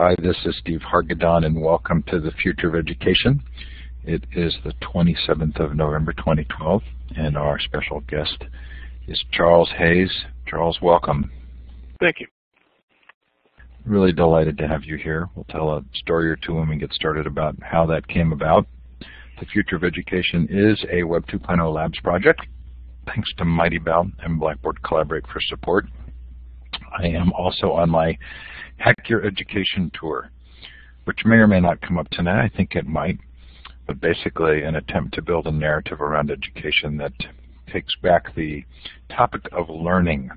Hi, this is Steve Hargadon, and welcome to the Future of Education. It is the 27th of November 2012, and our special guest is Charles Hayes. Charles, welcome. Thank you. Really delighted to have you here. We'll tell a story or two when we get started about how that came about. The Future of Education is a Web 2.0 Labs project. Thanks to Mighty Bell and Blackboard Collaborate for support. I am also on my Hack Your Education tour, which may or may not come up tonight. I think it might, but basically an attempt to build a narrative around education that takes back the topic of learning.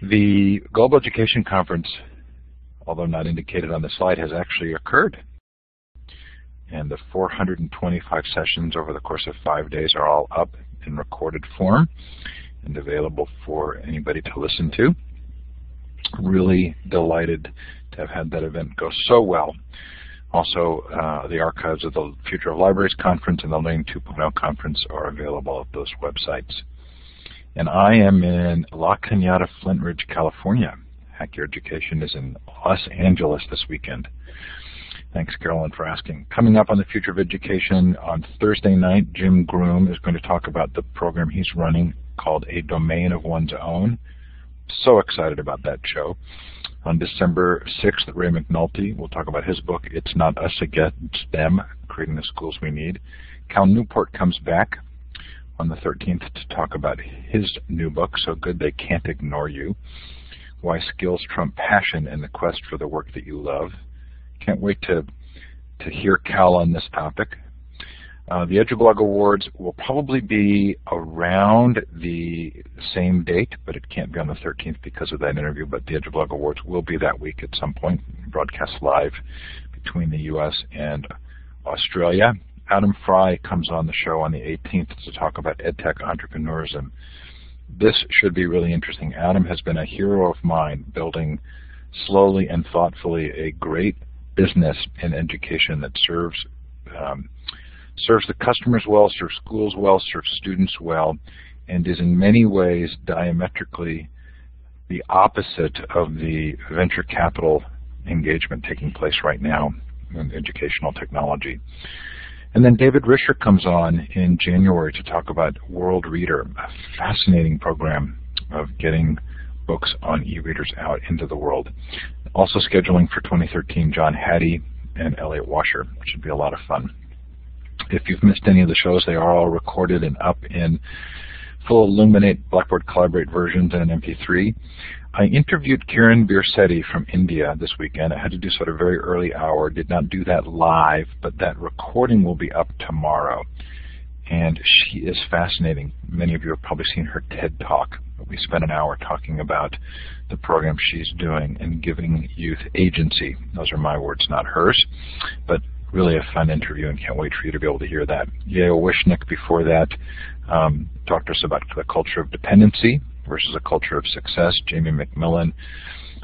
The Global Education Conference, although not indicated on the slide, has actually occurred. And the 425 sessions over the course of 5 days are all up in recorded form and available for anybody to listen to. Really delighted to have had that event go so well. Also, the archives of the Future of Libraries Conference and the Learning 2.0 Conference are available at those websites. And I am in La Cañada, Flint Ridge, California. Hack Your Education is in Los Angeles this weekend. Thanks, Carolyn, for asking. Coming up on the Future of Education on Thursday night, Jim Groom is going to talk about the program he's running called A Domain of One's Own. So excited about that show. On December 6th, Ray McNulty will talk about his book, It's Not Us Against Them, Creating the Schools We Need. Cal Newport comes back on the 13th to talk about his new book, So Good They Can't Ignore You, Why Skills Trump Passion in the Quest for the Work That You Love. Can't wait to hear Cal on this topic. The EduBlog Awards will probably be around the same date, but it can't be on the 13th because of that interview, but the EduBlog Awards will be that week at some point, broadcast live between the U.S. and Australia. Adam Fry comes on the show on the 18th to talk about EdTech entrepreneurism. This should be really interesting. Adam has been a hero of mine, building slowly and thoughtfully a great business in education that serves the customers well, serves schools well, serves students well, and is in many ways diametrically the opposite of the venture capital engagement taking place right now in educational technology. And then David Risher comes on in January to talk about World Reader, a fascinating program of getting books on e-readers out into the world. Also scheduling for 2013, John Hattie and Elliot Washer, which should be a lot of fun. If you've missed any of the shows, they are all recorded and up in full Illuminate Blackboard Collaborate versions in an MP3. I interviewed Kiran Birsetti from India this weekend. I had to do so at a very early hour, did not do that live, but that recording will be up tomorrow. And she is fascinating. Many of you have probably seen her TED Talk. We spent an hour talking about the program she's doing and giving youth agency. Those are my words, not hers. But really a fun interview, and can't wait for you to be able to hear that. Yael Wishnick before that talked to us about the culture of dependency versus a culture of success. Jamie McMillan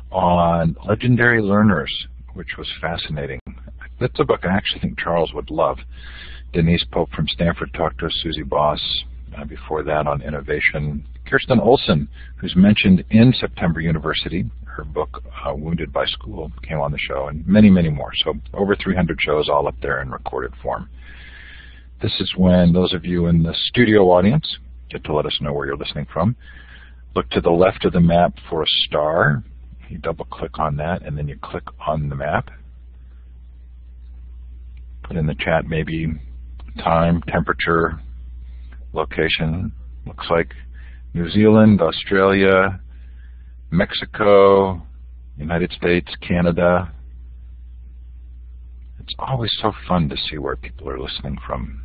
on legendary learners, which was fascinating. That's a book I actually think Charles would love. Denise Pope from Stanford talked to us, Susie Boss before that on innovation. Kirsten Olson, who's mentioned in September University, her book, Wounded by School, came on the show, and many, many more. So over 300 shows all up there in recorded form. This is when those of you in the studio audience get to let us know where you're listening from. Look to the left of the map for a star. You double-click on that, and then you click on the map. Put in the chat maybe time, temperature, location. Looks like New Zealand, Australia, Mexico, United States, Canada. It's always so fun to see where people are listening from.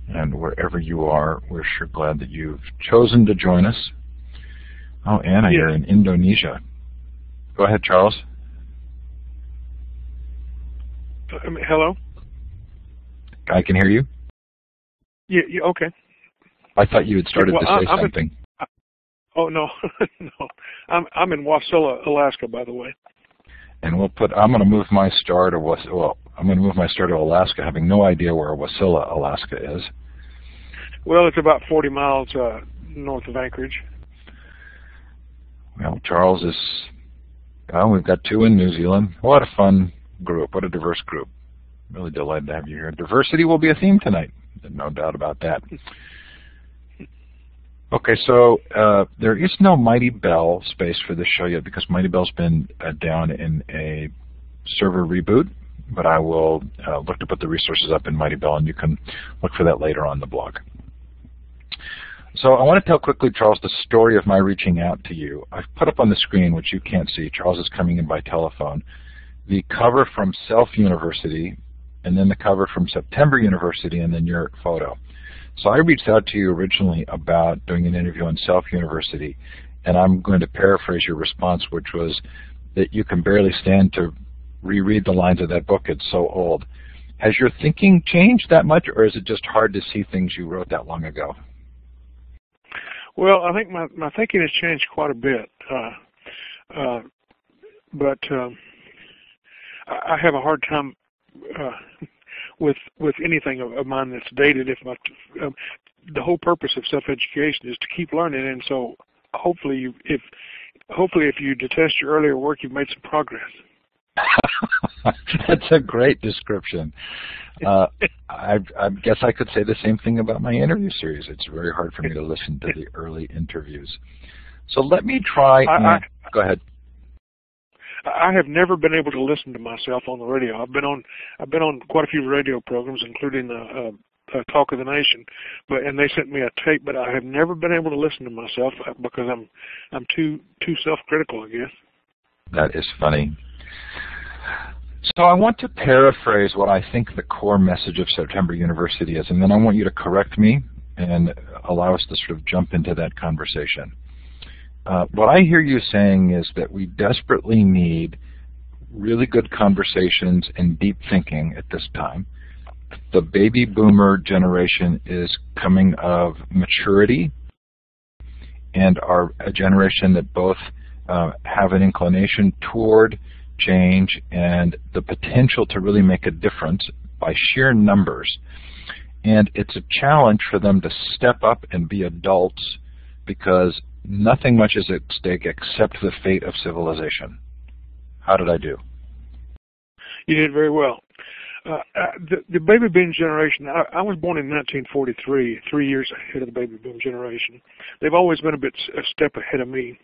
And wherever you are, we're sure glad that you've chosen to join us. Oh, Anna, you're in Indonesia. Go ahead, Charles. Hello? I can hear you. Yeah, okay. I thought you had started to say something. Oh, no. No. I'm in Wasilla, Alaska, by the way. And we'll put, I'm going to move my star to I'm going to move my star to Alaska, having no idea where Wasilla, Alaska is. Well, it's about 40 miles north of Anchorage. Well, Charles is, well, we've got 2 in New Zealand. What a fun group. What a diverse group. Really delighted to have you here. Diversity will be a theme tonight. No doubt about that. Okay, so there is no Mighty Bell space for this show yet because Mighty Bell's been down in a server reboot, but I will look to put the resources up in Mighty Bell, and you can look for that later on the blog. So I want to tell quickly, Charles, the story of my reaching out to you. I've put up on the screen, which you can't see. Charles is coming in by telephone. The cover from Self University, and then the cover from September University, and then your photo. So I reached out to you originally about doing an interview on Self University, and I'm going to paraphrase your response, which was that you can barely stand to reread the lines of that book. It's so old. Has your thinking changed that much, or is it just hard to see things you wrote that long ago? Well, I think my thinking has changed quite a bit, but I have a hard time with anything of mine that's dated. If the whole purpose of self-education is to keep learning, and so hopefully if you detest your earlier work, you've made some progress. That's a great description. I guess I could say the same thing about my interview series. It's very hard for me to listen to the early interviews. So let me try. Go ahead. I have never been able to listen to myself on the radio. I've been on quite a few radio programs, including Talk of the Nation, and they sent me a tape, but I have never been able to listen to myself because I'm too self-critical, I guess. That is funny. So I want to paraphrase what I think the core message of September University is, and then I want you to correct me and allow us to sort of jump into that conversation. What I hear you saying is that we desperately need really good conversations and deep thinking at this time. The baby boomer generation is coming of maturity and are a generation that both have an inclination toward change and the potential to really make a difference by sheer numbers. And it's a challenge for them to step up and be adults because nothing much is at stake except the fate of civilization. How did I do? You did very well. The baby boom generation, I was born in 1943, 3 years ahead of the baby boom generation. They've always been a step ahead of me.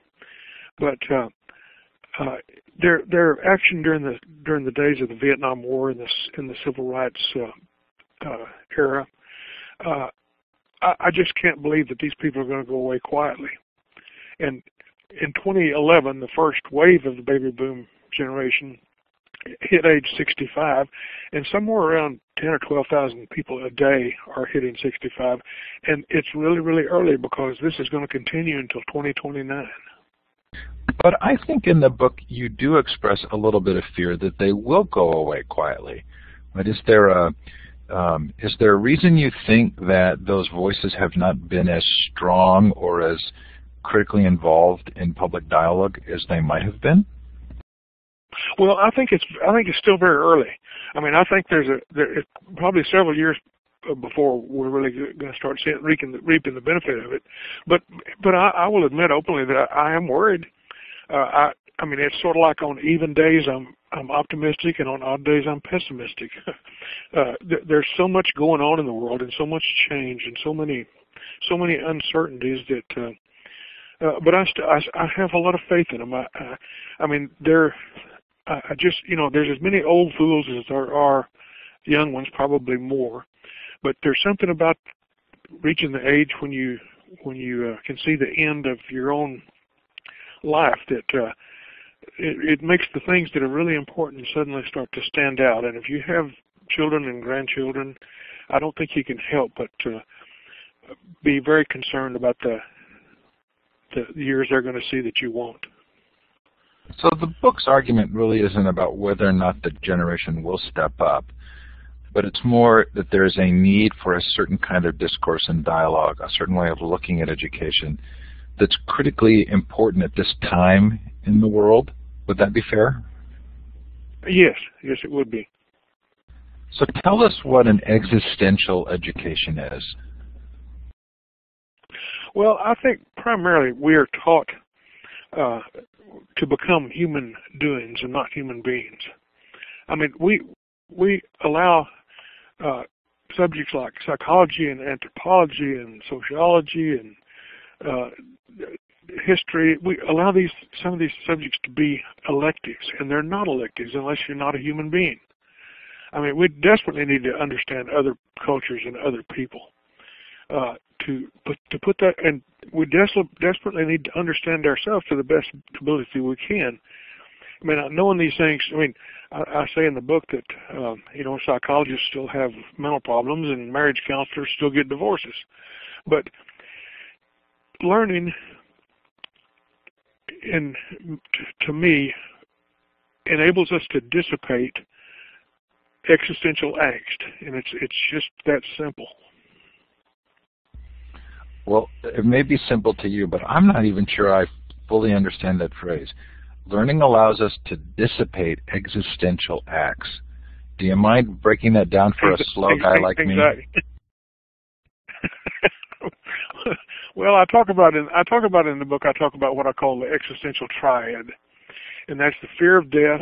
But their action during the days of the Vietnam War and the Civil Rights era, I just can't believe that these people are going to go away quietly. And in 2011, the first wave of the baby boom generation hit age 65, and somewhere around 10 or 12,000 people a day are hitting 65, and it's really, really early because this is going to continue until 2029. But I think in the book you do express a little bit of fear that they will go away quietly. But is there a reason you think that those voices have not been as strong or as critically involved in public dialogue as they might have been? Well, I think it's still very early. I mean, I think there's probably several years before we're really going to start reaping the benefit of it. But I will admit openly that I am worried. I mean, it's sort of like on even days I'm optimistic, and on odd days I'm pessimistic. There's so much going on in the world, and so much change, and so many uncertainties that. But I have a lot of faith in them. I mean, there's as many old fools as there are young ones, probably more. But there's something about reaching the age when you can see the end of your own life that it makes the things that are really important suddenly start to stand out. And if you have children and grandchildren, I don't think you can help but be very concerned about the years they're going to see that you won't. So the book's argument really isn't about whether or not the generation will step up, but it's more that there's a need for a certain kind of discourse and dialogue, a certain way of looking at education that's critically important at this time in the world. Would that be fair? Yes, it would be. So tell us what an existential education is. Well, I think primarily we are taught to become human doings and not human beings. I mean, we allow subjects like psychology and anthropology and sociology and history. We allow some of these subjects to be electives, and they're not electives unless you're not a human being. I mean, we desperately need to understand other cultures and other people. To put that, and we desperately need to understand ourselves to the best ability we can. I mean, knowing these things, I mean, I say in the book that, psychologists still have mental problems and marriage counselors still get divorces. But learning, to me, enables us to dissipate existential angst, and it's just that simple. Well, it may be simple to you, but I'm not even sure I fully understand that phrase. Learning allows us to dissipate existential acts. Do you mind breaking that down for a slow guy like me? Well, I talk about in the book. I talk about what I call the existential triad, and that's the fear of death,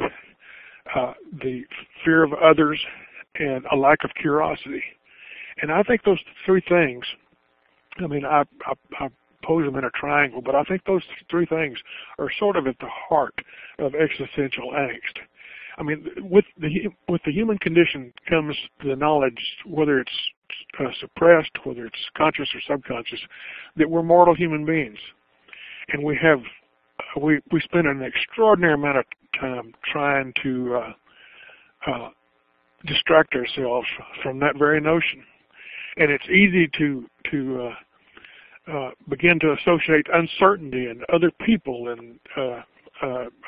the fear of others, and a lack of curiosity. And I think those three things. I mean, I pose them in a triangle, but I think those three things are sort of at the heart of existential angst. I mean, with the human condition comes the knowledge, whether it's suppressed, whether it's conscious or subconscious, that we're mortal human beings, and we spend an extraordinary amount of time trying to distract ourselves from that very notion. And it's easy to begin to associate uncertainty and other people and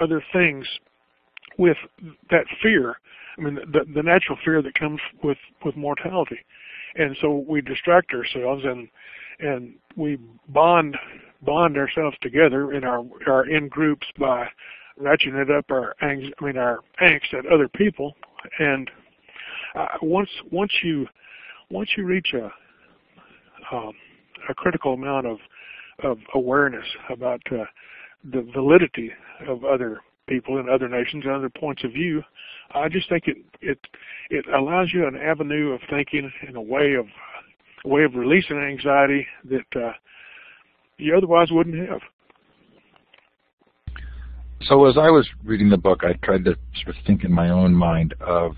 other things with that fear. I mean, the natural fear that comes with mortality. And so we distract ourselves and we bond ourselves together in our in groups by ratcheting up our angst at other people. And once you reach a critical amount of awareness about the validity of other people and other nations and other points of view, I just think it allows you an avenue of thinking and a way of releasing anxiety that you otherwise wouldn't have. So as I was reading the book, I tried to sort of think in my own mind of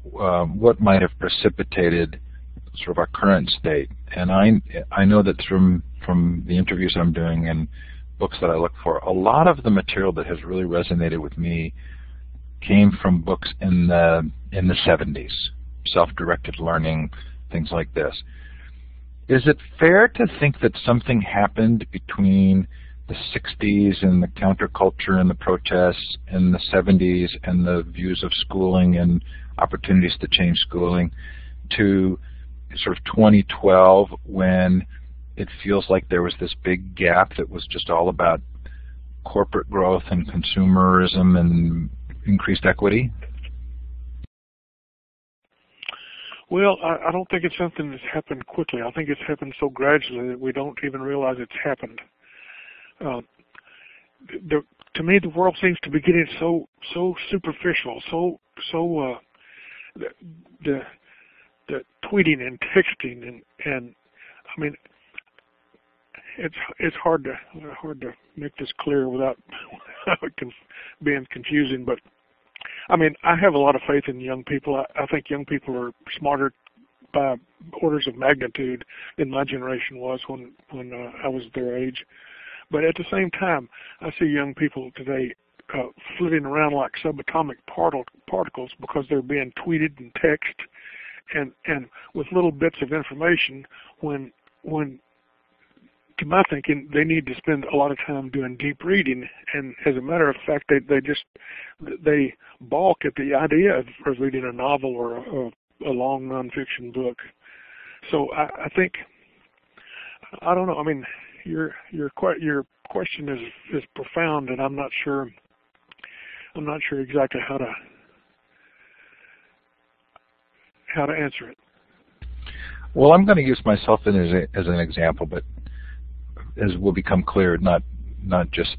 what might have precipitated sort of our current state. And I know that from the interviews I'm doing and books that I look for, a lot of the material that has really resonated with me came from books in the 70s, self-directed learning, things like this. Is it fair to think that something happened between the 60s and the counterculture and the protests and the 70s and the views of schooling and opportunities to change schooling to sort of 2012 when it feels like there was this big gap that was just all about corporate growth and consumerism and increased equity? Well, I don't think it's something that's happened quickly. I think it's happened so gradually that we don't even realize it's happened. To me, the world seems to be getting so superficial, the tweeting and texting and I mean, it's hard to make this clear without being confusing. But I mean, I have a lot of faith in young people. I think young people are smarter by orders of magnitude than my generation was when I was their age. But at the same time, I see young people today flitting around like subatomic particles because they're being tweeted and texted and with little bits of information when to my thinking, they need to spend a lot of time doing deep reading, and as a matter of fact, they balk at the idea of reading a novel or a long nonfiction book. So I think, I don't know. I mean, your question is profound, and I'm not sure exactly how to answer it. Well, I'm going to use myself as an example, but as will become clear, not not just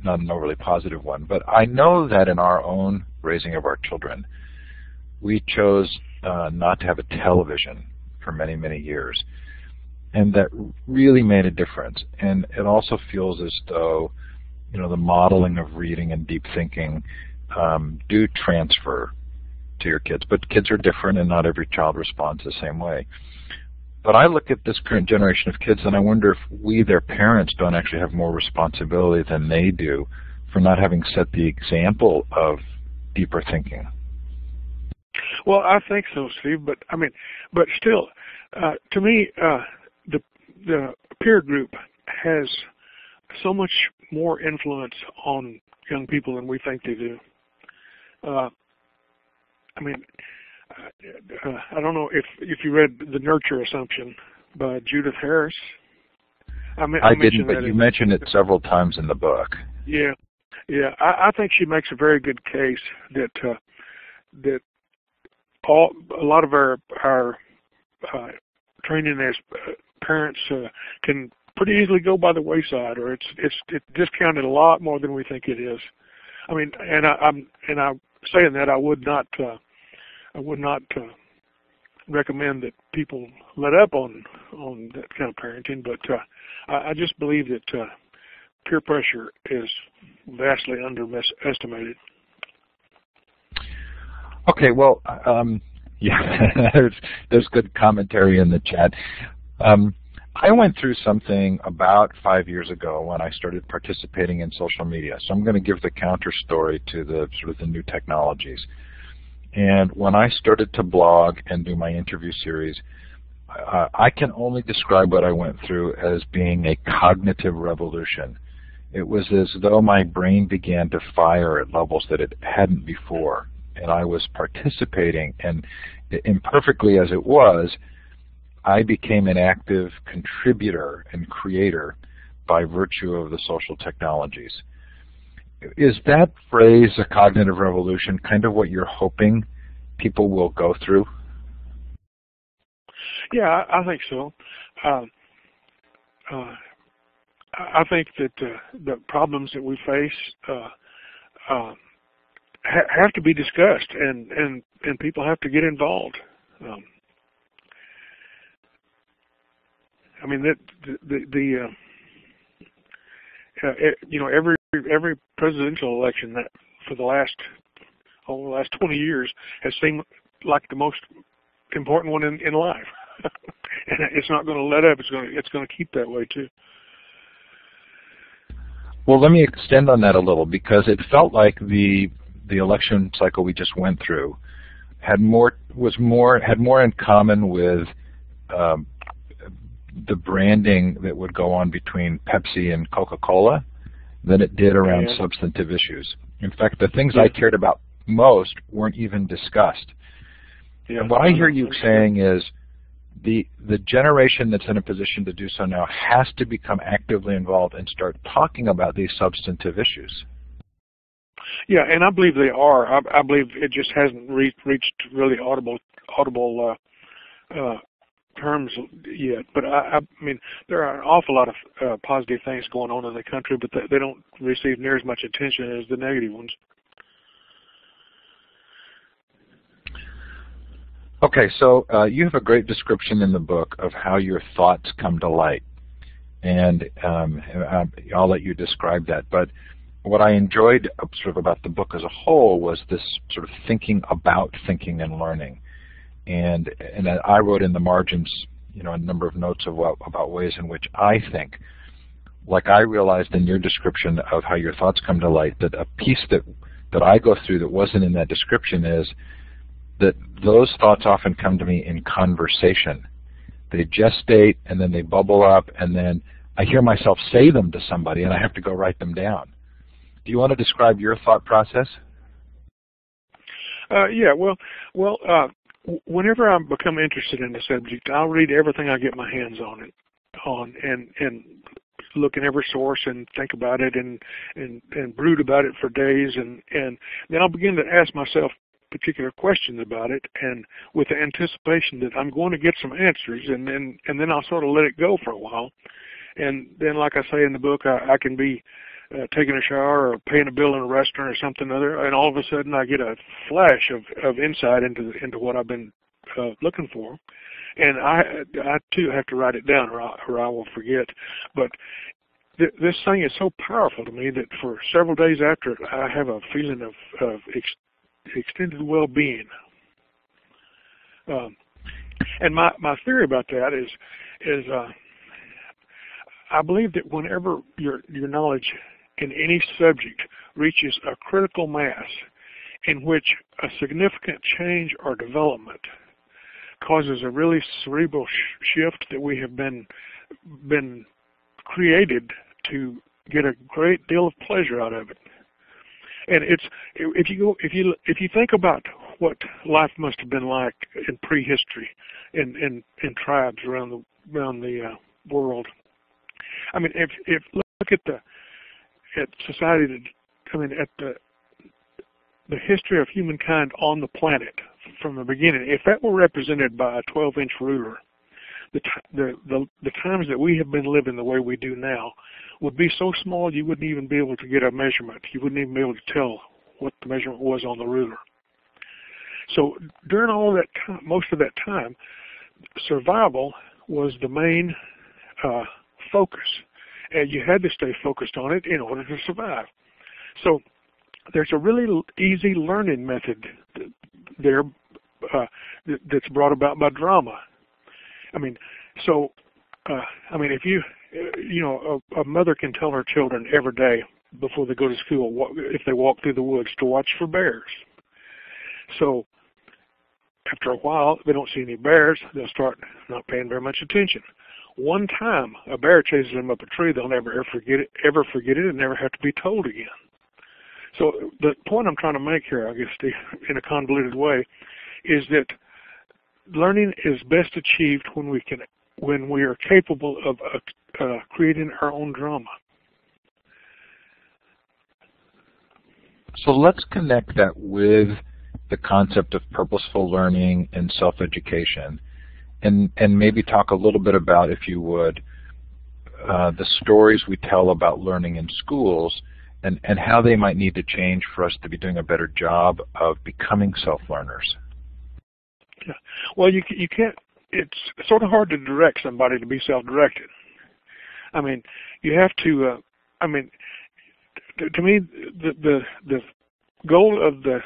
not an overly positive one. But I know that in our own raising of our children, we chose not to have a television for many, many years. And that really made a difference. And it also feels as though, the modeling of reading and deep thinking do transfer to your kids. But kids are different, and not every child responds the same way. But I look at this current generation of kids, and I wonder if we, their parents, don't actually have more responsibility than they do for not having set the example of deeper thinking. Well, I think so, Steve. But still, to me, the peer group has so much more influence on young people than we think they do. I don't know if you read The Nurture Assumption by Judith Harris. I didn't, but you mentioned it several times in the book. Yeah. I think she makes a very good case that a lot of our training as parents can pretty easily go by the wayside, or it's discounted a lot more than we think it is. I'm saying that I would not recommend that people let up on that kind of parenting, but I just believe that peer pressure is vastly underestimated. Okay, well, yeah, there's good commentary in the chat. I went through something about 5 years ago when I started participating in social media. So I'm going to give the counter story to the sort of the new technologies. And when I started to blog and do my interview series, I can only describe what I went through as being a cognitive revolution. It was as though my brain began to fire at levels that it hadn't before. And I was participating, and imperfectly as it was, I became an active contributor and creator by virtue of the social technologies. Is that phrase, a cognitive revolution, kind of what you're hoping people will go through? Yeah, I think so. I think that the problems that we face have to be discussed, and people have to get involved. Every presidential election that for the last 20 years has seemed like the most important one in life, and it's not going to let up. It's going to keep that way too. Well, let me extend on that a little, because it felt like the election cycle we just went through had more in common with the branding that would go on between Pepsi and Coca-Cola than it did around substantive issues. In fact, the things I cared about most weren't even discussed. Yeah, and what I hear you saying is the generation that's in a position to do so now has to become actively involved and start talking about these substantive issues. Yeah, and I believe they are. I believe it just hasn't reached really audible terms yet. But I mean, there are an awful lot of positive things going on in the country, but they don't receive near as much attention as the negative ones. Okay, so you have a great description in the book of how your thoughts come to light, and I'll let you describe that. But what I enjoyed sort of about the book as a whole was this sort of thinking about thinking and learning. And I wrote in the margins, a number of notes about ways in which I think. Like I realized in your description of how your thoughts come to light, that a piece that I go through that wasn't in that description is that those thoughts often come to me in conversation. They gestate, and then they bubble up, and then I hear myself say them to somebody, and I have to go write them down. Do you want to describe your thought process? Yeah, well, whenever I become interested in the subject, I'll read everything I get my hands on and look in every source and think about it and brood about it for days, and then I'll begin to ask myself particular questions about it, and with the anticipation that I'm going to get some answers, and then I'll sort of let it go for a while, And then, like I say in the book, I can be taking a shower or paying a bill in a restaurant or something other, and all of a sudden I get a flash of insight into what I've been looking for. And I too have to write it down, or I will forget. But this thing is so powerful to me that for several days after it, I have a feeling of extended well-being. And my theory about that is I believe that whenever your knowledge in any subject reaches a critical mass in which a significant change or development causes a really cerebral shift that we have been created to get a great deal of pleasure out of it. And if you think about what life must have been like in prehistory in tribes around the world. I mean, if look at society, at the history of humankind on the planet from the beginning. If that were represented by a 12-inch ruler, the times that we have been living the way we do now would be so small you wouldn't even be able to get a measurement. You wouldn't even be able to tell what the measurement was on the ruler. So during all that time, most of that time, survival was the main focus, and you had to stay focused on it in order to survive. So there's a really easy learning method there that's brought about by drama. If a mother can tell her children every day before they go to school, if they walk through the woods, to watch for bears. So after a while, if they don't see any bears, they'll start not paying very much attention. One time a bear chases them up a tree, they'll never ever forget it and never have to be told again. So the point I'm trying to make here, I guess, Steve, in a convoluted way, is that learning is best achieved when we are capable of creating our own drama. So let's connect that with the concept of purposeful learning and self-education, and maybe talk a little bit about, if you would, the stories we tell about learning in schools and how they might need to change for us to be doing a better job of becoming self-learners. Yeah. Well, you can't. It's sort of hard to direct somebody to be self-directed. I mean, you have to. To me, the goal of the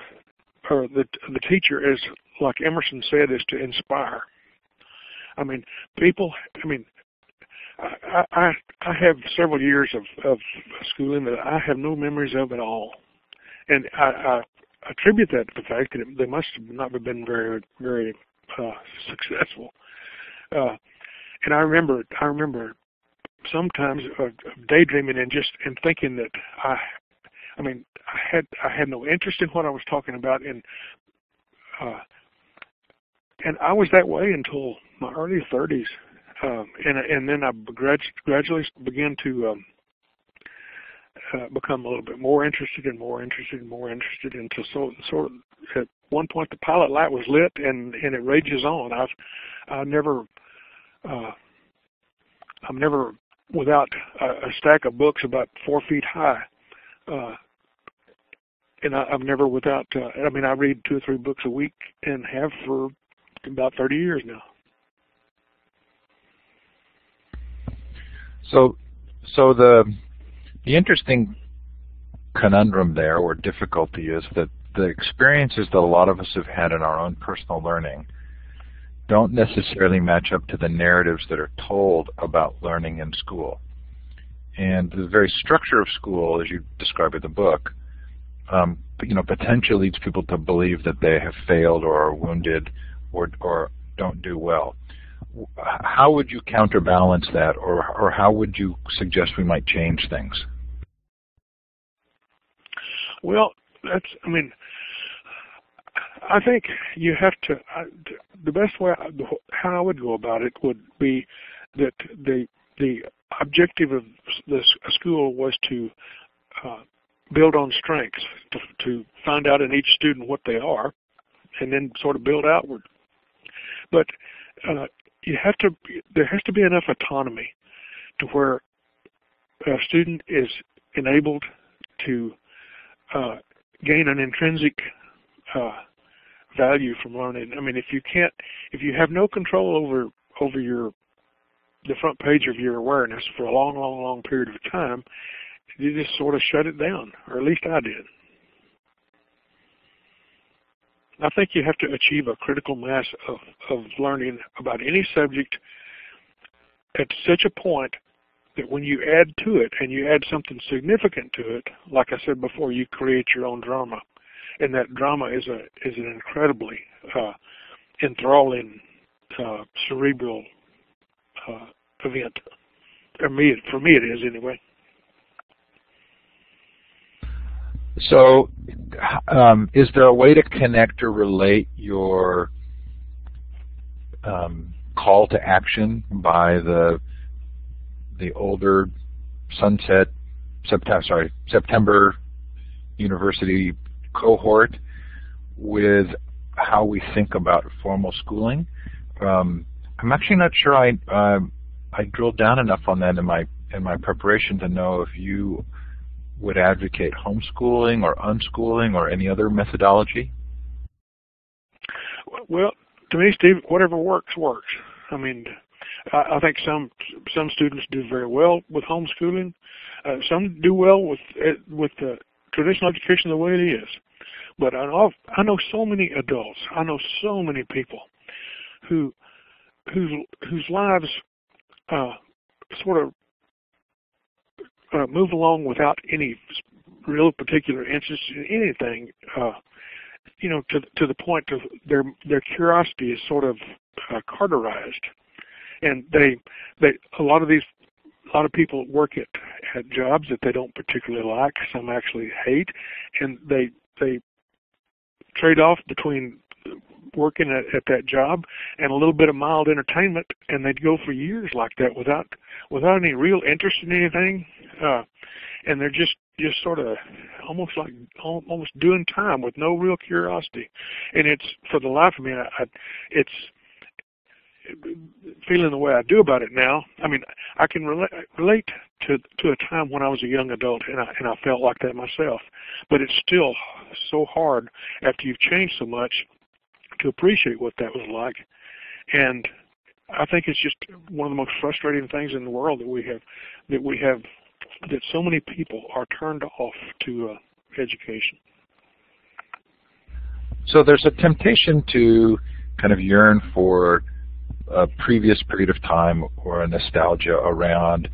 teacher is, like Emerson said, is to inspire. I mean, people. I mean, I have several years of schooling that I have no memories of at all, and I attribute that to the fact that they must have not been very, very successful. And I remember sometimes daydreaming and thinking that I had no interest in what I was talking about, and I was that way until my early 30s, and then I gradually began to become a little bit more interested until sort of at one point the pilot light was lit and it rages on. I'm never without a stack of books about 4 feet high, and I'm never without. I read 2 or 3 books a week and have for about 30 years now. So the interesting conundrum there, or difficulty, is that the experiences that a lot of us have had in our own personal learning don't necessarily match up to the narratives that are told about learning in school. And the very structure of school, as you describe in the book, potentially leads people to believe that they have failed or are wounded or don't do well. How would you counterbalance that, or how would you suggest we might change things? Well, I think you have to, the best way, how I would go about it would be that the objective of this school was to build on strengths, to find out in each student what they are, and then sort of build outward. But there has to be enough autonomy to where a student is enabled to gain an intrinsic value from learning. I mean, if you have no control over the front page of your awareness for a long, long, long period of time, you just sort of shut it down, or at least I did. I think you have to achieve a critical mass of learning about any subject at such a point that when you add to it, and you add something significant to it, like I said before, you create your own drama. And that drama is an incredibly enthralling, cerebral event. For me it is anyway. So, is there a way to connect or relate your call to action by the older September University cohort with how we think about formal schooling? I'm actually not sure I drilled down enough on that in my preparation to know if you would advocate homeschooling or unschooling or any other methodology. Well, to me, Steve, whatever works, works. I mean, I think some students do very well with homeschooling. Some do well with the traditional education the way it is. But I know so many adults. I know so many people whose lives sort of move along without any real particular interest in anything. To the point of their curiosity is sort of cauterized. And a lot of people work at jobs that they don't particularly like. Some actually hate, and they trade off between working at that job and a little bit of mild entertainment, and they'd go for years like that without any real interest in anything, and they're just sort of almost doing time with no real curiosity. And it's, for the life of me, it's feeling the way I do about it now. I mean, I can relate to a time when I was a young adult, and I felt like that myself. But it's still so hard after you've changed so much to appreciate what that was like. And I think it's just one of the most frustrating things in the world that so many people are turned off to education. So there's a temptation to kind of yearn for a previous period of time or a nostalgia around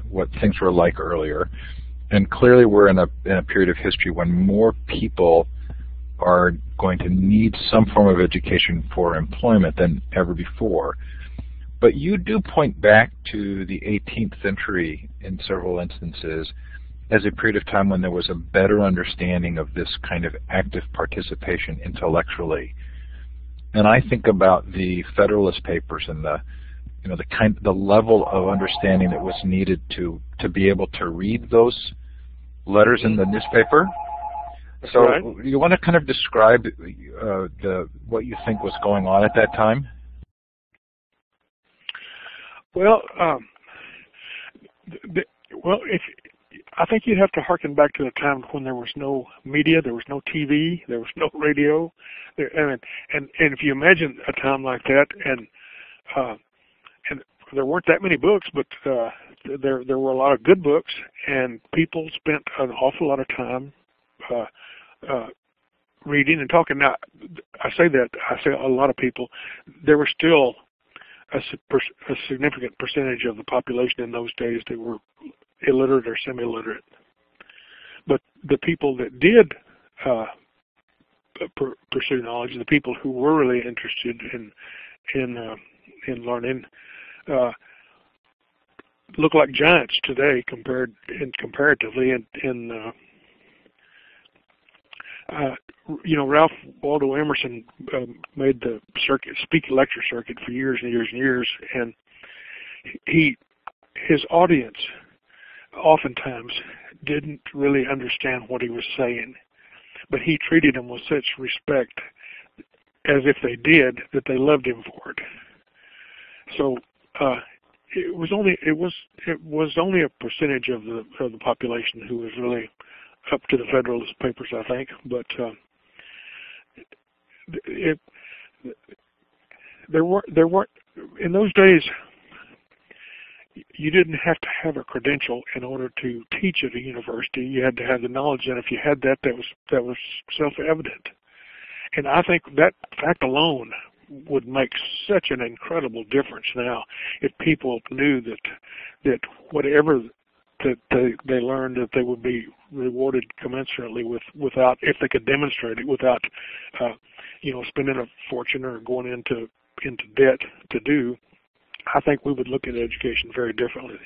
what things were like earlier. And clearly we're in a period of history when more people are going to need some form of education for employment than ever before. But you do point back to the 18th century in several instances as a period of time when there was a better understanding of this kind of active participation intellectually. And I think about the Federalist Papers and the level of understanding that was needed to be able to read those letters in the newspaper. So right. You want to kind of describe what you think was going on at that time? Well, I think you'd have to harken back to the time when there was no media, there was no TV, there was no radio, and if you imagine a time like that, and there weren't that many books, but there were a lot of good books, and people spent an awful lot of time reading and talking. Now, I say a lot of people. There were still a significant percentage of the population in those days that were illiterate or semi-literate. But the people that did pursue knowledge, the people who were really interested in learning, look like giants today comparatively. Ralph Waldo Emerson made the lecture circuit for years and years and years, and his audience oftentimes didn't really understand what he was saying, but he treated them with such respect, as if they did, that they loved him for it. So it was only a percentage of the population who was really up to the Federalist Papers, I think. But there weren't in those days. You didn't have to have a credential in order to teach at a university. You had to have the knowledge, and if you had that, that was self-evident. And I think that fact alone would make such an incredible difference now if people knew that whatever that they learned, that they would be rewarded commensurately without, if they could demonstrate it without spending a fortune or going into debt to do. I think we would look at education very differently.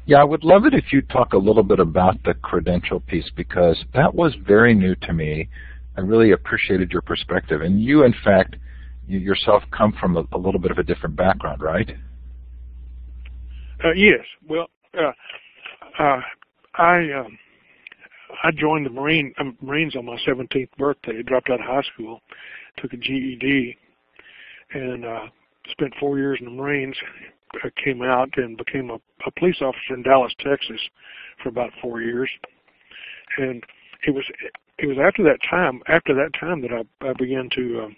Yeah, I would love it if you talk a little bit about the credential piece, because that was very new to me. I really appreciated your perspective. And you, in fact, you yourself come from a little bit of a different background, right? Yes. Well, I joined the Marines on my 17th birthday. I dropped out of high school, took a GED, and spent 4 years in the Marines. I came out and became a police officer in Dallas, Texas, for about 4 years. And it was after that time that I began to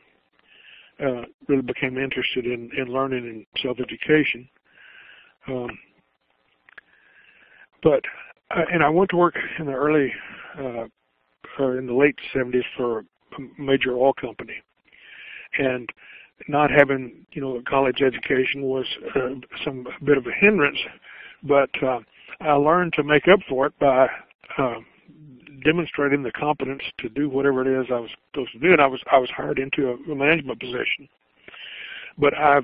really became interested in learning and self-education. And I went to work in the early or in the late 70s for a major oil company, and not having a college education was a bit of a hindrance, but I learned to make up for it by demonstrating the competence to do whatever it is I was supposed to do, and I was hired into a management position. But I've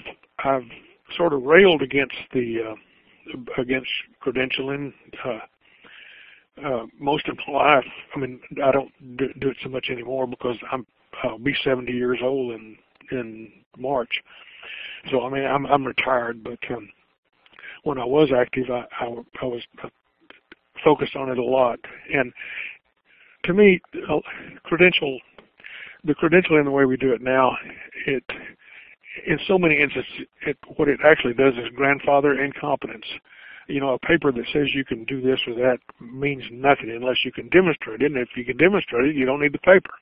sort of railed against against credentialing most of my life. I mean, I don't do it so much anymore because I'll be 70 years old in March. So I mean, I'm retired, but when I was active, I was focused on it a lot. And to me, the credentialing the way we do it now, in so many instances, what it actually does is grandfather incompetence. A paper that says you can do this or that means nothing unless you can demonstrate it. And if you can demonstrate it, you don't need the paper.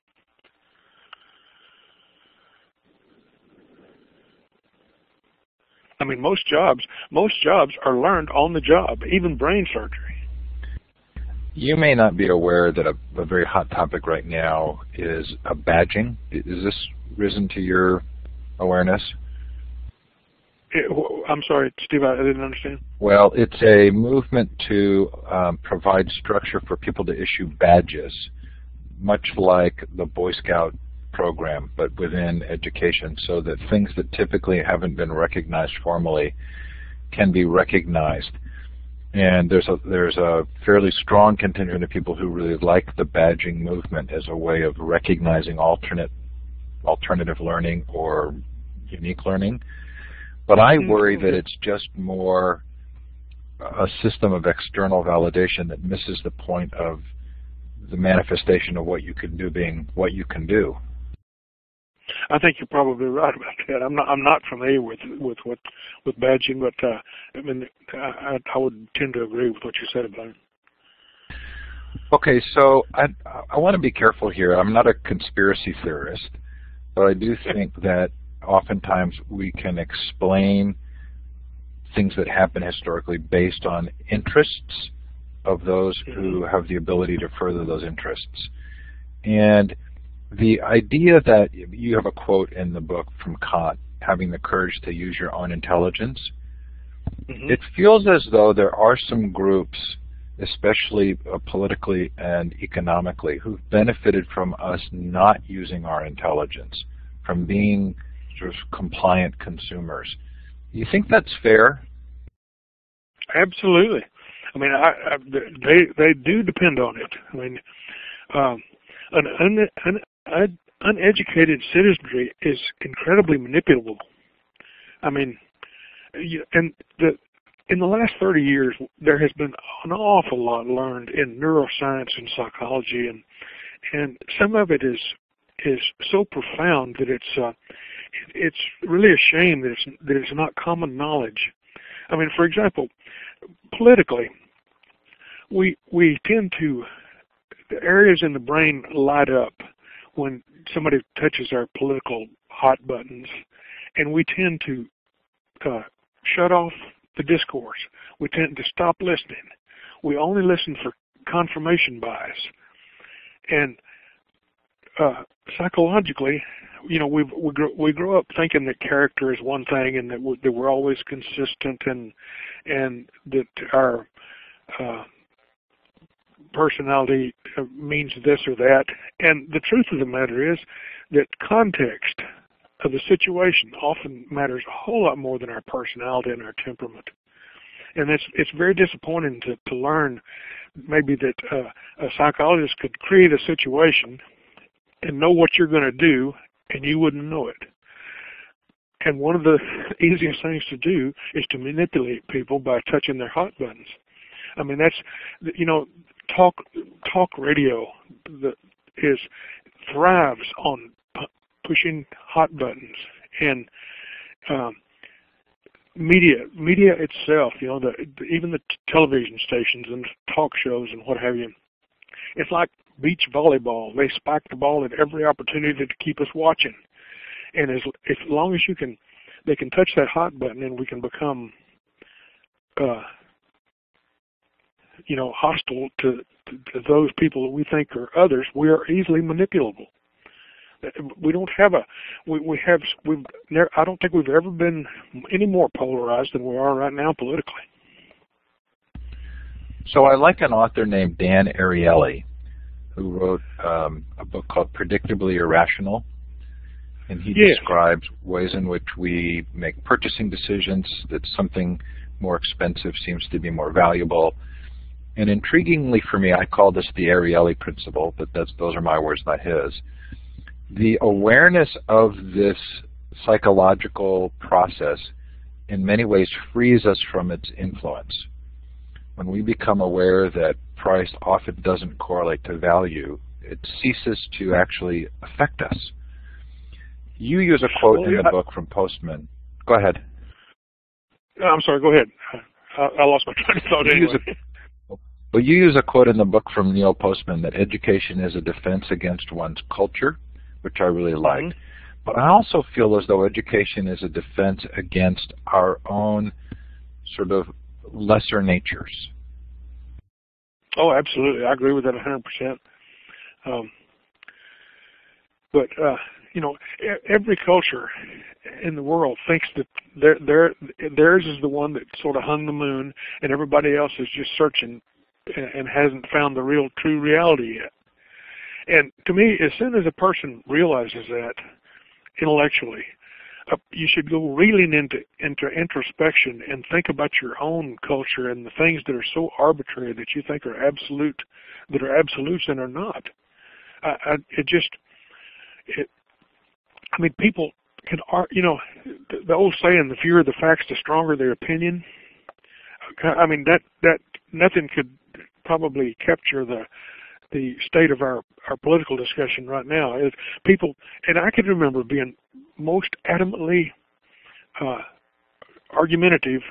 I mean, most jobs are learned on the job, even brain surgery. You may not be aware that a very hot topic right now is badging. Is this risen to your awareness? I'm sorry, Steve, I didn't understand. Well, it's a movement to provide structure for people to issue badges, much like the Boy Scout program, but within education, so that things that typically haven't been recognized formally can be recognized. And there's a fairly strong contingent of people who really like the badging movement as a way of recognizing alternative learning or unique learning. But I worry that it's just more a system of external validation that misses the point of the manifestation of what you can do being what you can do. I think you're probably right about that. I'm not familiar with badging, but I mean, I would tend to agree with what you said about it. Okay, so I want to be careful here. I'm not a conspiracy theorist, but I do think that oftentimes we can explain things that happen historically based on interests of those who have the ability to further those interests. And the idea that you have a quote in the book from Kant, having the courage to use your own intelligence, it feels as though there are some groups, especially politically and economically, who've benefited from us not using our intelligence, from being sort of compliant consumers. Do you think that's fair? Absolutely. I mean, they do depend on it. I mean, an uneducated citizenry is incredibly manipulable. I mean, in the last 30 years, there has been an awful lot learned in neuroscience and psychology, and some of it is so profound that it's really a shame that it's not common knowledge. I mean, for example, politically, we tend to, the areas in the brain light up when somebody touches our political hot buttons, and we tend to shut off the discourse. We tend to stop listening. We only listen for confirmation bias. And psychologically, you know, we grow up thinking that character is one thing, and that we're always consistent, and that our personality means this or that. And the truth of the matter is that context of the situation often matters a whole lot more than our personality and our temperament. And it's very disappointing to learn maybe that a psychologist could create a situation and know what you're going to do, and you wouldn't know it. And one of the easiest things to do is to manipulate people by touching their hot buttons. I mean, that's, you know, talk radio thrives on pushing hot buttons, and media itself, you know, even the television stations and talk shows and what have you, it's like beach volleyball. They spike the ball at every opportunity to keep us watching, and as long as they can touch that hot button, and we can become you know, hostile to those people that we think are others, we are easily manipulable. We don't have I don't think we've ever been any more polarized than we are right now politically. So I like an author named Dan Ariely, who wrote a book called Predictably Irrational, and he describes ways in which we make purchasing decisions, that something more expensive seems to be more valuable. And intriguingly for me, I call this the Ariely principle, but those are my words, not his. The awareness of this psychological process in many ways frees us from its influence. When we become aware that price often doesn't correlate to value, it ceases to actually affect us. You use a quote in the book from Postman. Go ahead. I'm sorry, go ahead. I lost my train of thought anyway. But you use a quote in the book from Neil Postman that education is a defense against one's culture, which I really liked. Mm-hmm. But I also feel as though education is a defense against our own sort of lesser natures. Oh, absolutely. I agree with that 100%. But you know, every culture in the world thinks that theirs is the one that sort of hung the moon, and everybody else is just searching and hasn't found the real true reality yet. And to me, as soon as a person realizes that intellectually, you should go reeling into introspection and think about your own culture and the things that are so arbitrary that you think are absolute, that are absolutes and are not. I mean, people can, you know, the old saying, the fewer the facts, the stronger their opinion. I mean, that nothing could probably capture the state of our political discussion right now. People, and I can remember being most adamantly argumentative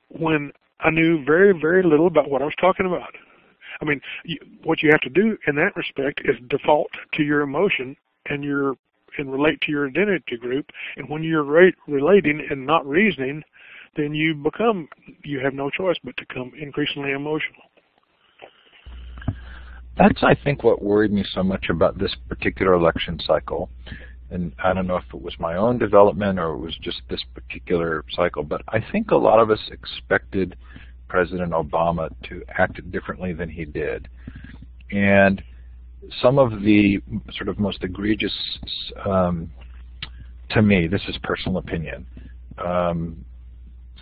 when I knew very, very little about what I was talking about. I mean, what you have to do in that respect is default to your emotion and relate to your identity group. And when you're relating and not reasoning, then you have no choice but to become increasingly emotional. That's, I think, what worried me so much about this particular election cycle. And I don't know if it was my own development or it was just this particular cycle, but I think a lot of us expected President Obama to act differently than he did. And some of the sort of most egregious, to me, this is personal opinion,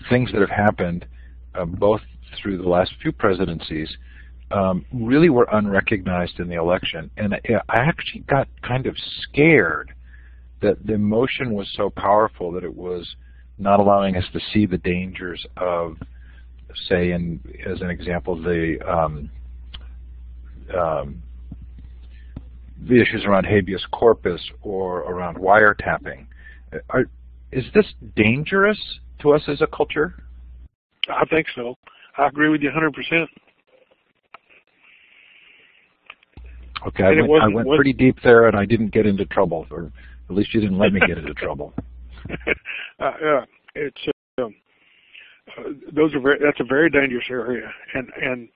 things that have happened both through the last few presidencies really were unrecognized in the election. And I actually got kind of scared that the emotion was so powerful that it was not allowing us to see the dangers of, say, as an example, the issues around habeas corpus or around wiretapping. Is this dangerous to us as a culture? I think so. I agree with you 100%. Okay, I went pretty deep there, and I didn't get into trouble, or at least you didn't let me get into trouble. Yeah, it's that's a very dangerous area, and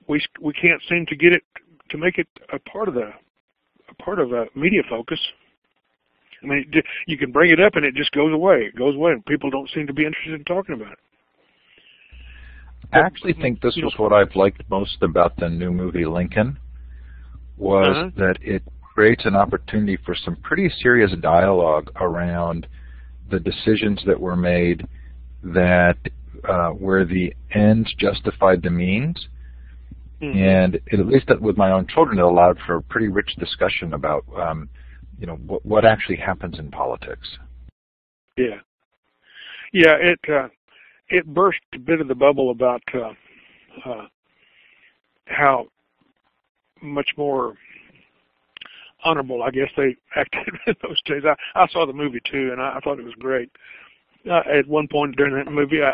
we can't seem to get it to make it a part of a media focus. I mean, you can bring it up and it just goes away. It goes away, and people don't seem to be interested in talking about it. I actually think this was what I've liked most about the new movie Lincoln, was that it creates an opportunity for some pretty serious dialogue around the decisions that were made, that where the ends justified the means. And at least with my own children, it allowed for a pretty rich discussion about what actually happens in politics. Yeah, it burst a bit of the bubble about how much more honorable, I guess, they acted in those days. I saw the movie too, and I thought it was great. At one point during that movie, I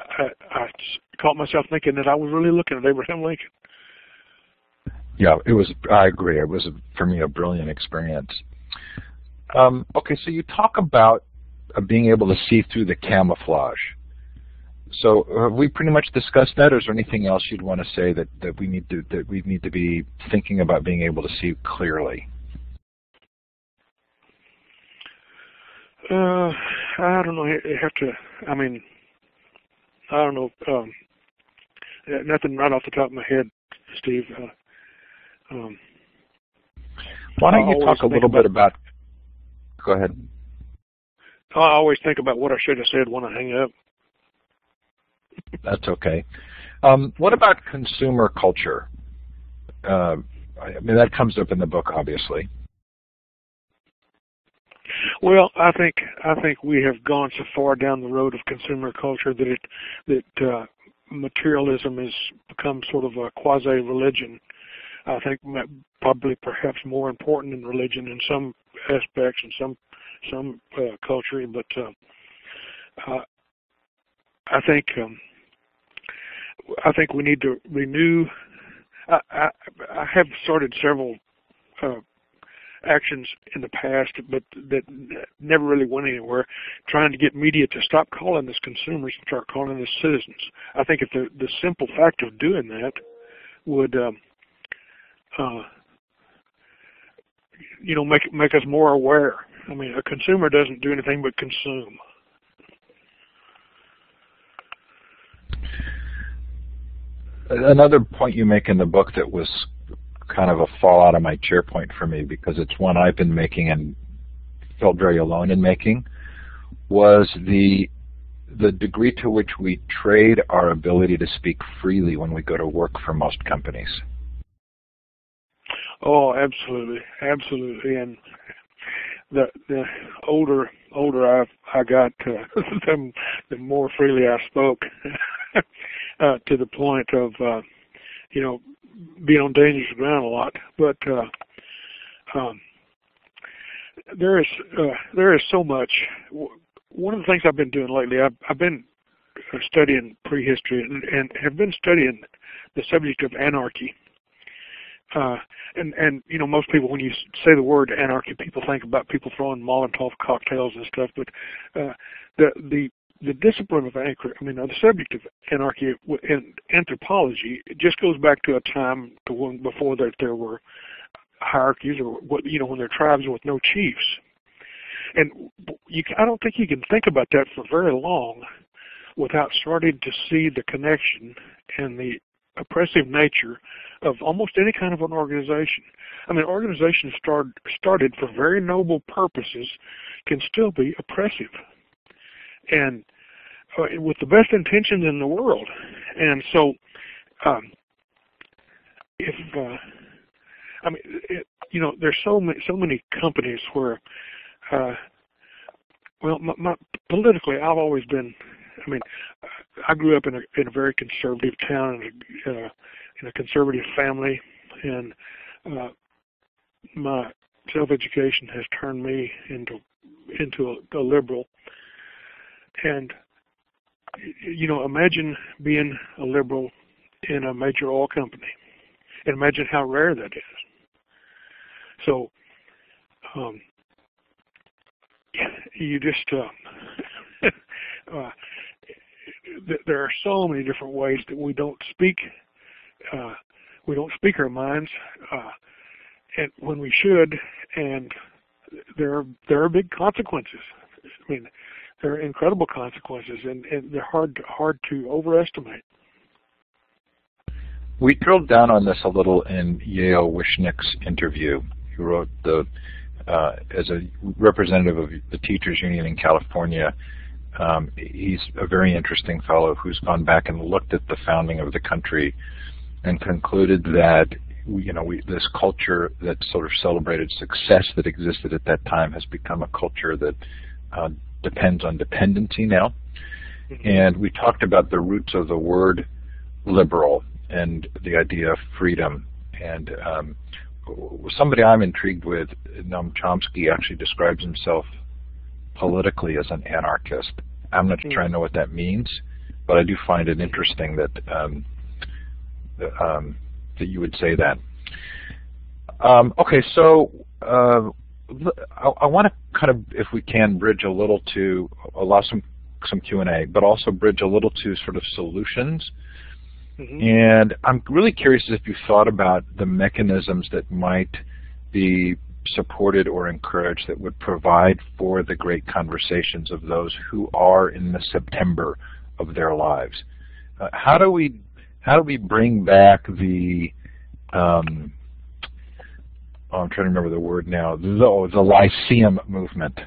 caught myself thinking that I was really looking at Abraham Lincoln. Yeah, it was. I agree. It was, for me, a brilliant experience. Okay, so you talk about being able to see through the camouflage. So have we pretty much discussed that, or is there anything else you'd want to say that we need to be thinking about being able to see clearly? I don't know. You have to. I mean, I don't know. Nothing right off the top of my head, Steve. Why don't you talk a little bit about? Go ahead. I always think about what I should have said when I hang up. That's okay. What about consumer culture? I mean, that comes up in the book, obviously. Well, I think we have gone so far down the road of consumer culture that materialism has become sort of a quasi-religion. I think probably perhaps more important than religion in some aspects and some culture, but I think we need to renew. I have started several actions in the past, but that never really went anywhere, trying to get media to stop calling us consumers and start calling us citizens. I think if the simple fact of doing that would make us more aware. I mean, a consumer doesn't do anything but consume. Another point you make in the book that was kind of a fall out of my chair point for me, because it's one I've been making and felt very alone in making, was the degree to which we trade our ability to speak freely when we go to work for most companies. Oh, absolutely, absolutely. And the older I got, the more freely I spoke, to the point of being on dangerous ground a lot. But there is so much. One of the things I've been doing lately, I've been studying prehistory and have been studying the subject of anarchy. And most people, when you say the word anarchy, people think about people throwing Molotov cocktails and stuff. But the discipline of anarchy, the subject of anarchy in anthropology, it just goes back to a time before there were hierarchies, or when there are tribes with no chiefs. And I don't think you can think about that for very long without starting to see the connection and the oppressive nature of almost any kind of an organization. I mean, organizations started for very noble purposes can still be oppressive, and with the best intentions in the world. And so, there's so many companies where, politically, I've always been. I grew up in a very conservative town, in a conservative family, and my self-education has turned me into into a liberal. And imagine being a liberal in a major oil company, and imagine how rare that is. So you just there are so many different ways that we don't speak our minds, and when we should, and there are big consequences. I mean, there are incredible consequences, and they're hard to overestimate. We drilled down on this a little in Yale Wishnick's interview. He wrote as a representative of the Teachers Union in California. He's a very interesting fellow who's gone back and looked at the founding of the country and concluded that this culture that sort of celebrated success that existed at that time has become a culture that depends on dependency now. Mm-hmm. And we talked about the roots of the word liberal and the idea of freedom. And somebody I'm intrigued with, Noam Chomsky, actually describes himself politically as an anarchist. I'm not sure I know what that means, but I do find it interesting that that you would say that. Okay, so I want to kind of, if we can, bridge a little to allow some Q&A, but also bridge a little to sort of solutions. Mm-hmm. And I'm really curious if you thought about the mechanisms that might be supported or encouraged that would provide for the great conversations of those who are in the September of their lives. How do we bring back the I'm trying to remember the word now, the Lyceum movement?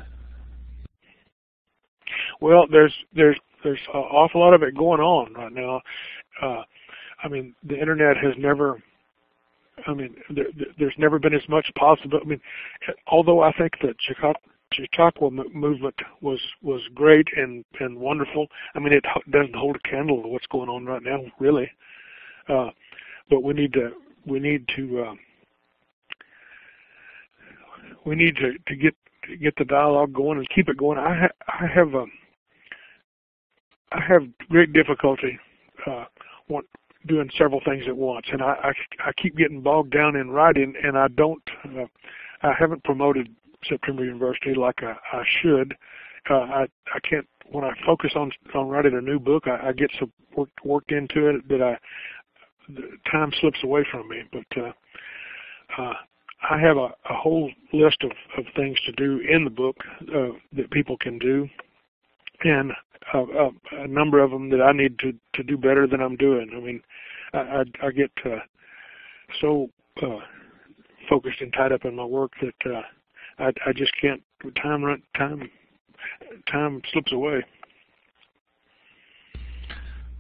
Well, there's an awful lot of it going on right now. I mean, the internet has never. I mean, there's never been as much possible. I mean, although I think that Chautauqua movement was great and wonderful. I mean, it doesn't hold a candle to what's going on right now, really. But we need to get the dialogue going and keep it going. I have great difficulty doing several things at once, and I keep getting bogged down in writing, and I haven't promoted September University like I should. I can't. When I focus on writing a new book, I get so worked into it that the time slips away from me. But I have a whole list of things to do in the book that people can do, and a number of them that I need to do better than I'm doing. I mean, I get so focused and tied up in my work that I just can't. Time slips away.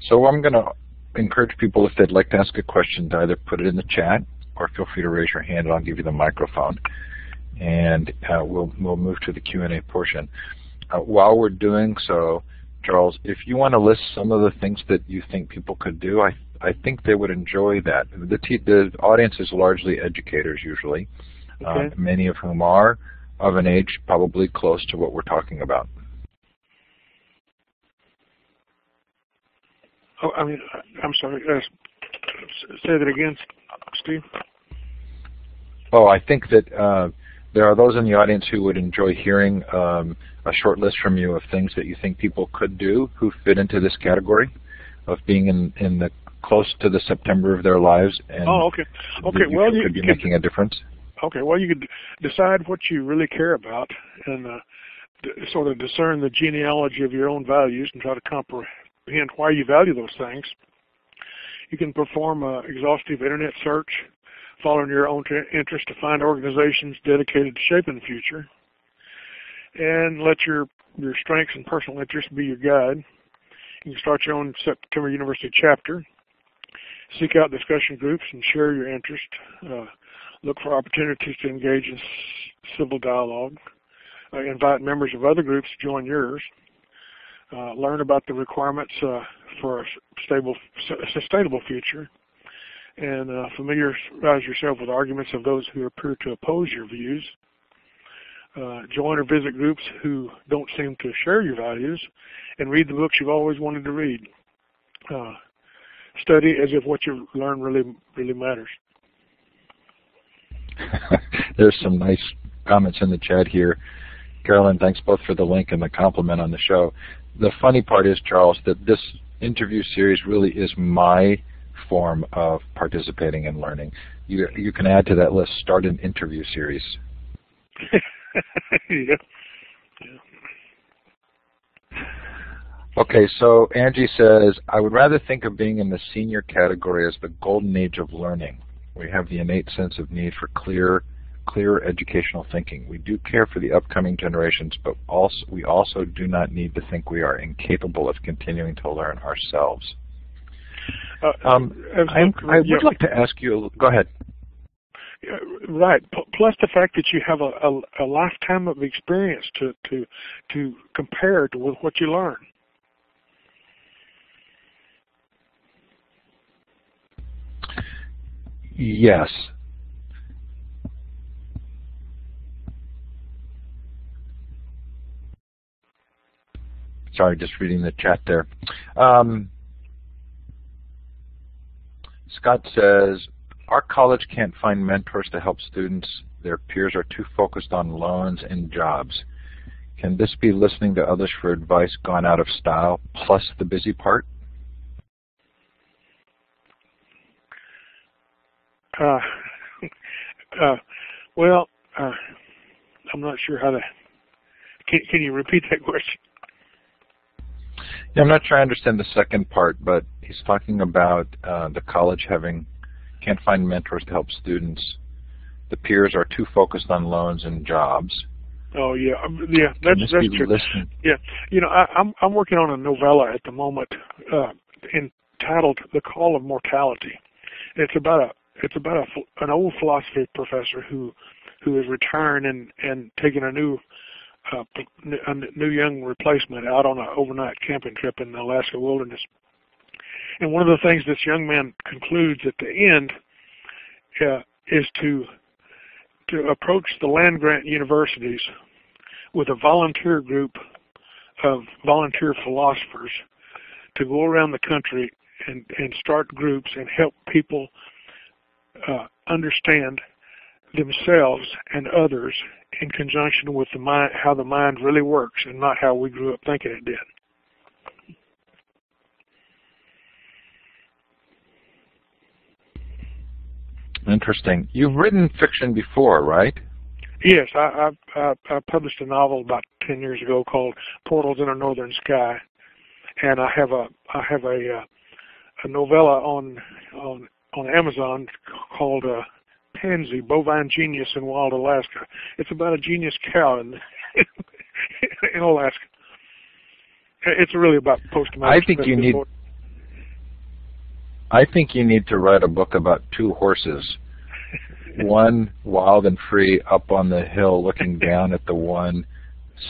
So I'm going to encourage people, if they'd like to ask a question, to either put it in the chat or feel free to raise your hand and I'll give you the microphone. And we'll move to the Q&A portion. While we're doing so, Charles, if you want to list some of the things that you think people could do, I think they would enjoy that. The audience is largely educators usually, okay. Many of whom are of an age probably close to what we're talking about. Oh, I mean, I'm sorry. Say that again, Steve. Oh, I think that there are those in the audience who would enjoy hearing a short list from you of things that you think people could do who fit into this category of being in the close to the September of their lives. And okay. Well, you could be making a difference. Okay. Well, you could decide what you really care about and sort of discern the genealogy of your own values and try to comprehend why you value those things. You can perform an exhaustive internet search, following your own interest to find organizations dedicated to shaping the future, and let your strengths and personal interests be your guide. You can start your own September University chapter, seek out discussion groups and share your interest, look for opportunities to engage in civil dialogue, invite members of other groups to join yours, learn about the requirements for a sustainable future, and familiarize yourself with arguments of those who appear to oppose your views. join or visit groups who don't seem to share your values, and read the books you've always wanted to read. Study as if what you learn really matters. There's some nice comments in the chat here. Carolyn, thanks both for the link and the compliment on the show. The funny part is, Charles, that this interview series really is my form of participating and learning. You can add to that list, start an interview series. Yeah. Okay, so Angie says, I would rather think of being in the senior category as the golden age of learning. We have the innate sense of need for clearer educational thinking. We do care for the upcoming generations, but we also do not need to think we are incapable of continuing to learn ourselves. I would like to ask you, go ahead. Right. Plus the fact that you have a lifetime of experience to compare with what you learn. Yes. Sorry, just reading the chat there. Scott says, our college can't find mentors to help students. Their peers are too focused on loans and jobs. Can this be listening to others for advice gone out of style, plus the busy part? Well, I'm not sure how to. Can you repeat that question? Yeah, I'm not sure I understand the second part, but he's talking about the college can't find mentors to help students. The peers are too focused on loans and jobs. Oh yeah, that's true. Listening? Yeah, you know, I'm working on a novella at the moment entitled "The Call of Mortality." It's about an old philosophy professor who is retiring and taking a new young replacement out on an overnight camping trip in the Alaska wilderness. And one of the things this young man concludes at the end is to approach the land-grant universities with a volunteer group of volunteer philosophers to go around the country and start groups and help people understand themselves and others in conjunction with the mind, how the mind really works, and not how we grew up thinking it did. Interesting. You've written fiction before, right? Yes, I published a novel about 10 years ago called Portals in a Northern Sky, and I have a novella on Amazon called Pansy, Bovine Genius in Wild Alaska. It's about a genius cow in Alaska. It's really about post-traumatic stress disorder. I think you need to write a book about two horses. One wild and free up on the hill looking down at the one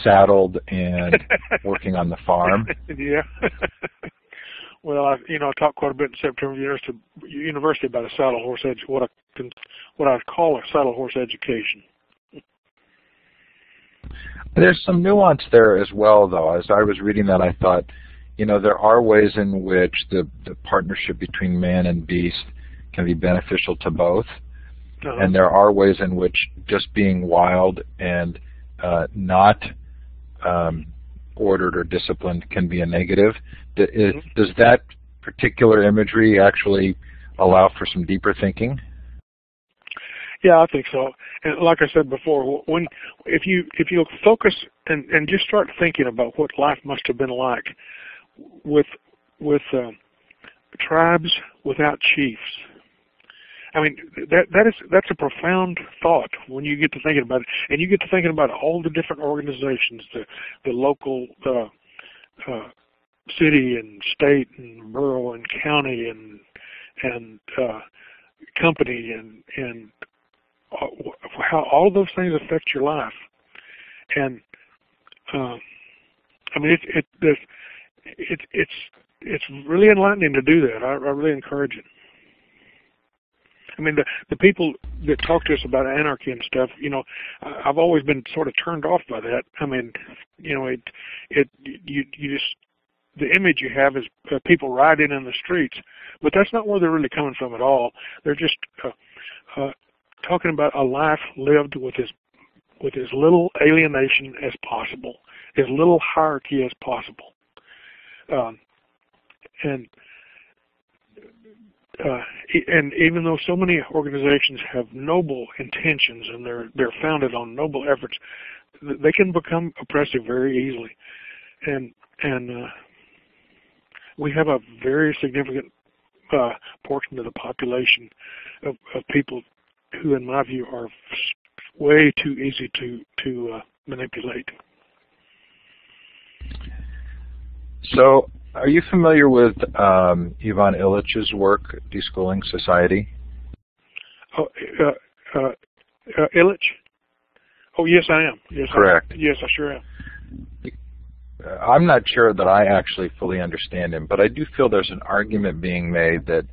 saddled and working on the farm. Yeah. Well, I talked quite a bit in September University about a saddle horse what I call a saddle horse education. There's some nuance there as well, though. As I was reading that, I thought, there are ways in which the partnership between man and beast can be beneficial to both. Uh-huh. And there are ways in which just being wild and not ordered or disciplined can be a negative. Does that particular imagery actually allow for some deeper thinking? Yeah, I think so. And like I said before, if you focus and just start thinking about what life must have been like with tribes without chiefs. I mean, that's a profound thought when you get to thinking about it, and you get to thinking about all the different organizations, the local city and state and borough and county and company and how all of those things affect your life. And I mean, it's really enlightening to do that. I really encourage it. I mean, the people that talk to us about anarchy and stuff, you know, I've always been sort of turned off by that. I mean, you know, you just, the image you have is people riding in the streets, but that's not where they're really coming from at all. They're just talking about a life lived with as little alienation as possible, as little hierarchy as possible, and even though so many organizations have noble intentions and they're founded on noble efforts, they can become oppressive very easily, and we have a very significant portion of the population of people who, in my view, are way too easy to manipulate. So, are you familiar with Ivan Illich's work, Deschooling Society? Oh, Illich? Oh, yes, I am. Yes, correct. Yes, I sure am. I'm not sure that I actually fully understand him, but I do feel there's an argument being made that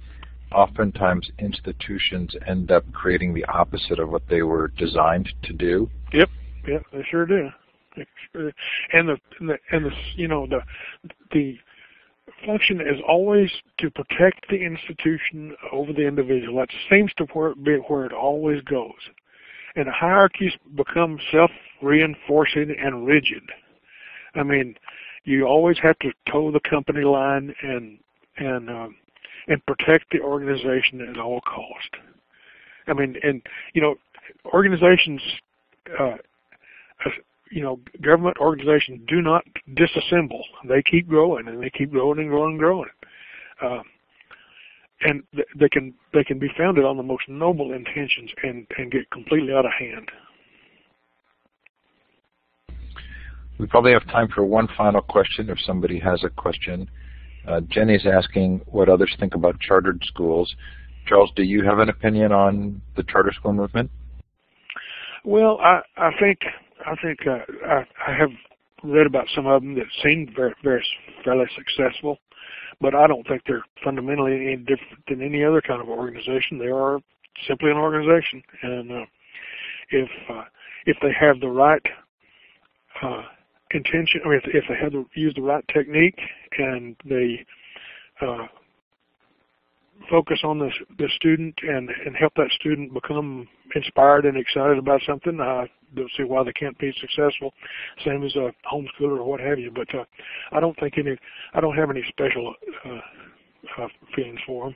oftentimes institutions end up creating the opposite of what they were designed to do. Yep, they sure do. And the you know, the function is always to protect the institution over the individual. That seems to be where it always goes. And hierarchies become self-reinforcing and rigid. I mean, you always have to toe the company line and protect the organization at all cost. I mean, and you know, organizations, you know, government organizations do not disassemble. They keep growing, and they keep growing and growing and growing. And they can be founded on the most noble intentions and get completely out of hand. We probably have time for one final question if somebody has a question. Jenny's asking what others think about chartered schools. Charles, do you have an opinion on the charter school movement? Well, I think I have read about some of them that seem fairly successful, but I don't think they're fundamentally any different than any other kind of organization. They are simply an organization, and if they have the right intention, I mean, if they have to use the right technique and they focus on the student and help that student become inspired and excited about something, I don't see why they can't be successful, same as a homeschooler or what have you. But I don't have any special feelings for them.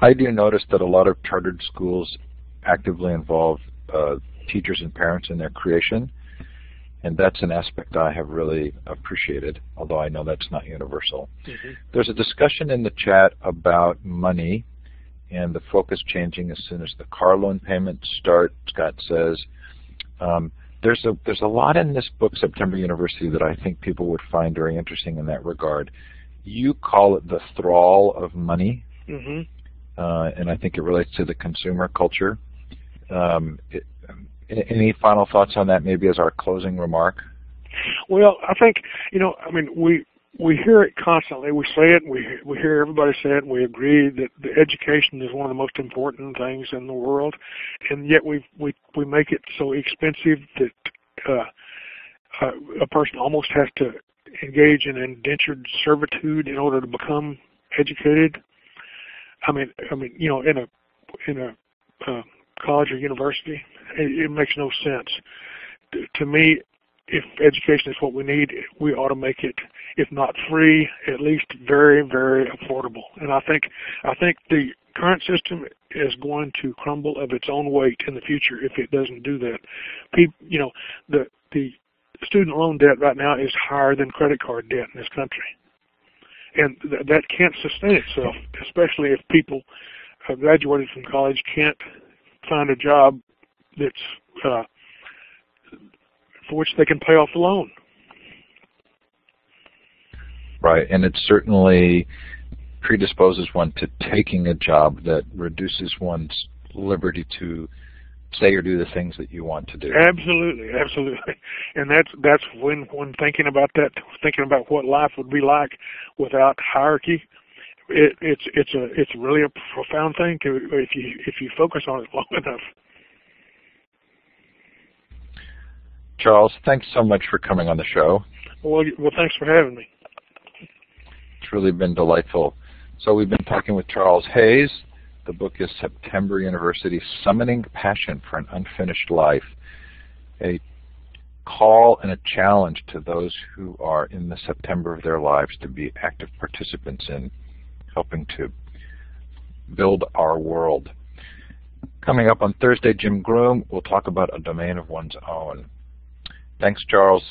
I do notice that a lot of chartered schools actively involve teachers and parents in their creation, and that's an aspect I have really appreciated, although I know that's not universal. Mm-hmm. There's a discussion in the chat about money and the focus changing as soon as the car loan payments start. Scott says, there's a lot in this book, September University, that I think people would find very interesting in that regard. You call it the thrall of money, mm-hmm. And I think it relates to the consumer culture. Any final thoughts on that, maybe as our closing remark? Well, I think, you know, I mean, we hear it constantly. We say it, we hear everybody say it, and we agree that the education is one of the most important things in the world, and yet we make it so expensive that a person almost has to engage in indentured servitude in order to become educated. I mean, you know, in a college or university, it makes no sense. To me, if education is what we need, we ought to make it, if not free, at least very, very affordable. And I think the current system is going to crumble of its own weight in the future if it doesn't do that. You know, the student loan debt right now is higher than credit card debt in this country, and that can't sustain itself, especially if people graduated from college can't find a job that's for which they can pay off the loan. Right, and it certainly predisposes one to taking a job that reduces one's liberty to say or do the things that you want to do. Absolutely, absolutely. And that's when thinking about that, thinking about what life would be like without hierarchy, it's really a profound thing if you focus on it long enough. Charles, thanks so much for coming on the show. Well, thanks for having me. It's really been delightful. So we've been talking with Charles Hayes. The book is September University, Summoning Passion for an Unfinished Life, a call and a challenge to those who are in the September of their lives to be active participants in helping to build our world. Coming up on Thursday, Jim Groom will talk about a domain of one's own. Thanks, Charles.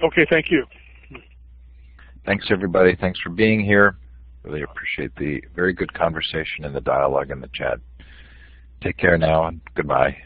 Okay, thank you. Thanks, everybody. Thanks for being here. Really appreciate the very good conversation and the dialogue in the chat. Take care now, and goodbye.